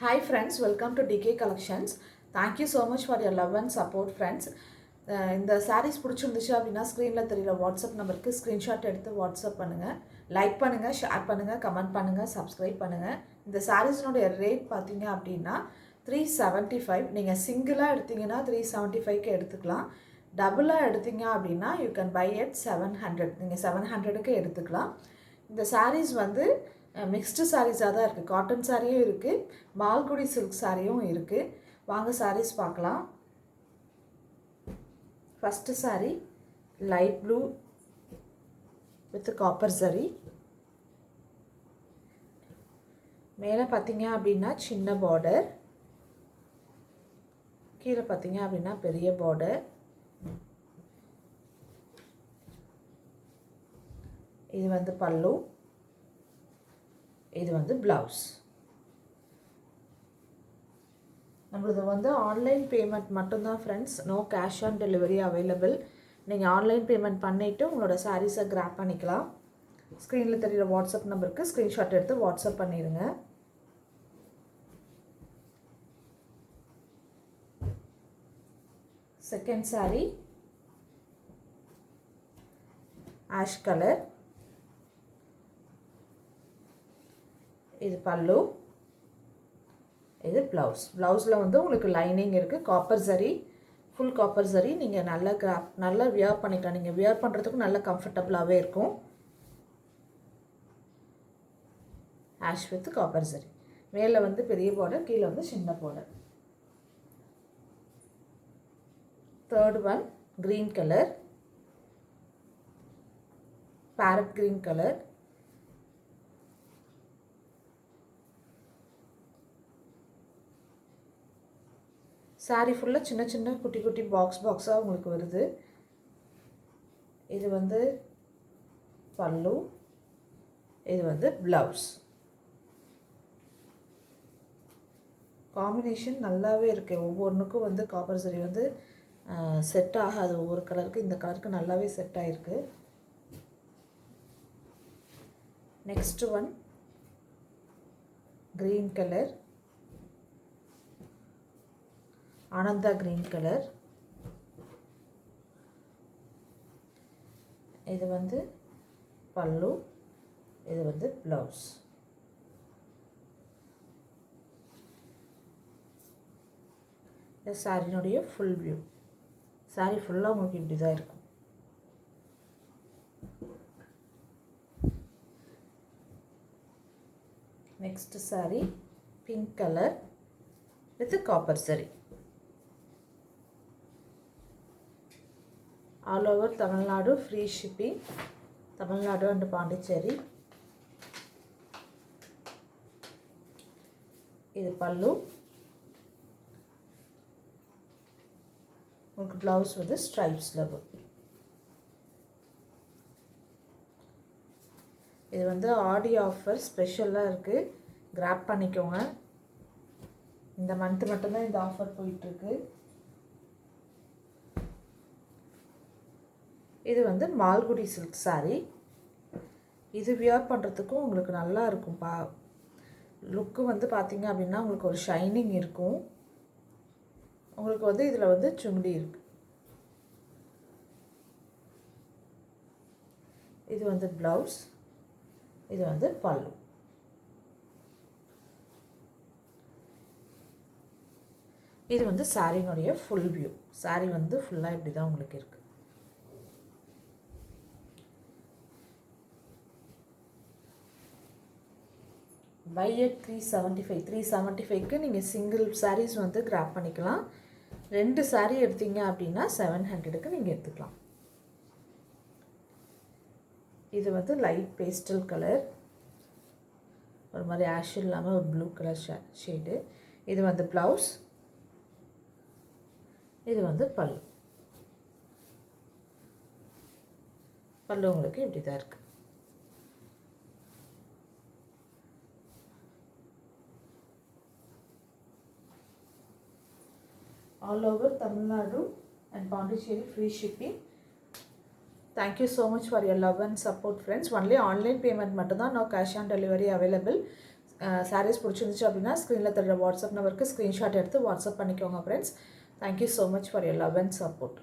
Hi friends, welcome to DK Collections. Thank you so much for your love and support friends. இந்த sarees பிடிச்சிருந்துச்சு அப்படின்னா ஸ்க்ரீனில் தெரியுற WhatsApp நம்பருக்கு ஸ்க்ரீன்ஷாட் எடுத்து வாட்ஸ்அப் பண்ணுங்கள். லைக் பண்ணுங்கள், ஷேர் பண்ணுங்கள், கமெண்ட் பண்ணுங்கள், சப்ஸ்கிரைப் பண்ணுங்கள். இந்த சாரீஸ்னுடைய ரேட் பார்த்தீங்க அப்படின்னா 375. நீங்கள் சிங்கிளாக எடுத்தீங்கன்னா 375க்கு எடுத்துக்கலாம். டபுளாக எடுத்தீங்க அப்படின்னா யூ கேன் பை at 700. நீங்கள் 700க்கு எடுத்துக்கலாம். இந்த sarees வந்து மிக்ஸ்டு சாரீஸாக தான் இருக்குது. காட்டன் சாரியும் இருக்குது, மால்குடி சில்க் சாரியும் இருக்குது. வாங்க சாரீஸ் பார்க்கலாம். First sari light blue with copper சரி. மேலே பார்த்தீங்க அப்படின்னா சின்ன பார்டர், கீழே பார்த்தீங்க அப்படின்னா பெரிய பார்டர். இது வந்து பல்லு, இது வந்து ப்ளவுஸ். நம்மளது வந்து ஆன்லைன் பேமெண்ட் மட்டும்தான் friends, no cash on delivery available. நீங்கள் ஆன்லைன் பேமெண்ட் பண்ணிவிட்டு உங்களோட சாரீஸை கிராப் பண்ணிக்கலாம். ஸ்க்ரீனில் தெரிகிற வாட்ஸ்அப் நம்பருக்கு ஸ்க்ரீன்ஷாட் எடுத்து வாட்ஸ்அப் பண்ணிடுங்க. செகண்ட் சாரீ ஆஷ் கலர், இது பல்லு, இது ப்ளவுஸ். ப்ளவுஸில் வந்து உங்களுக்கு லைனிங் இருக்குது, காப்பர் சரி, ஃபுல் காப்பர் சரி. நீங்கள் நல்லா வியர் பண்ணிக்கலாம். நீங்கள் வியர் பண்ணுறதுக்கு நல்ல கம்ஃபர்டபுளாகவே இருக்கும். ஆஷ் வித் காப்பர் சரி. மேலே வந்து பெரிய பார்டர், கீழே வந்து சின்ன border. Third one green colour, farad green colour. Sari ஃபுல்லாக சின்ன சின்ன குட்டி குட்டி பாக்ஸாக உங்களுக்கு வருது. இது வந்து பல்லு, இது வந்து ப்ளவுஸ். காம்பினேஷன் நல்லாவே இருக்குது. ஒவ்வொன்றுக்கும் வந்து காப்பர் சரி வந்து செட் ஆகாது. ஒவ்வொரு கலருக்கு இந்த கலருக்கு நல்லாவே செட் ஆகிருக்கு. Next one green colour, Ananda green colour. இது வந்து பல்லு, இது வந்து ப்ளவுஸ். இந்த சாரினுடைய ஃபுல் வியூ. சாரி ஃபுல்லாக உங்களுக்கு இப்படி தான் இருக்கும். Next sari pink colour with copper சரி. All over Tamil Nadu free shipping, Tamil Nadu and Pondicherry. இது பல்லு, உங்களுக்கு ப்ளவுஸ் வந்து ஸ்ட்ரைப்ஸில் வரும். இது வந்து ஆடி ஆஃபர் ஸ்பெஷலாக இருக்குது, கிராப் பண்ணிக்கோங்க. இந்த மந்த்து மட்டும்தான் இந்த ஆஃபர் போயிட்டுருக்கு. இது வந்து மால்குடி சில்க் சாரீ. இது வியர் பண்ணுறதுக்கும் உங்களுக்கு நல்லா இருக்கும். லுக்கு வந்து பார்த்திங்க அப்படின்னா உங்களுக்கு ஒரு ஷைனிங் இருக்கும். உங்களுக்கு வந்து இதில் வந்து சுங்குடி இருக்குது. இது வந்து ப்ளவுஸ், இது வந்து பல்லு. இது வந்து சாரினுடைய ஃபுல் வியூ. சாரீ வந்து ஃபுல்லாக இப்படி தான் உங்களுக்கு இருக்குது. By at 375. 375க்கு நீங்கள் சிங்கிள் சாரீஸ் வந்து கிராப் பண்ணிக்கலாம். 2 சாரீ எடுத்தீங்க அப்படின்னா 700க்கு நீங்கள் எடுத்துக்கலாம். இது வந்து லைட் பேஸ்டல் கலர், ஒரு மாதிரி ஆஷ் இல்லாமல் ஒரு ப்ளூ கலர் ஷேடு. இது வந்து ப்ளவுஸ், இது வந்து பல்லு. பல்லு உங்களுக்கு இப்படி தான் இருக்குது. all over Tamil Nadu and Pondicherry free shipping. Thank you so much for your love and support friends. Only online payment மட்டும்தான், no cash on delivery available. Saris பிடிச்சிருந்துச்சு அப்படின்னா ஸ்க்ரீனில் தெரிகிற வாட்ஸ்அப் நம்பருக்கு ஸ்க்ரீன்ஷாட் எடுத்து வாட்ஸ்அப் பண்ணிக்கோங்க friends. Thank you so much for your love and support.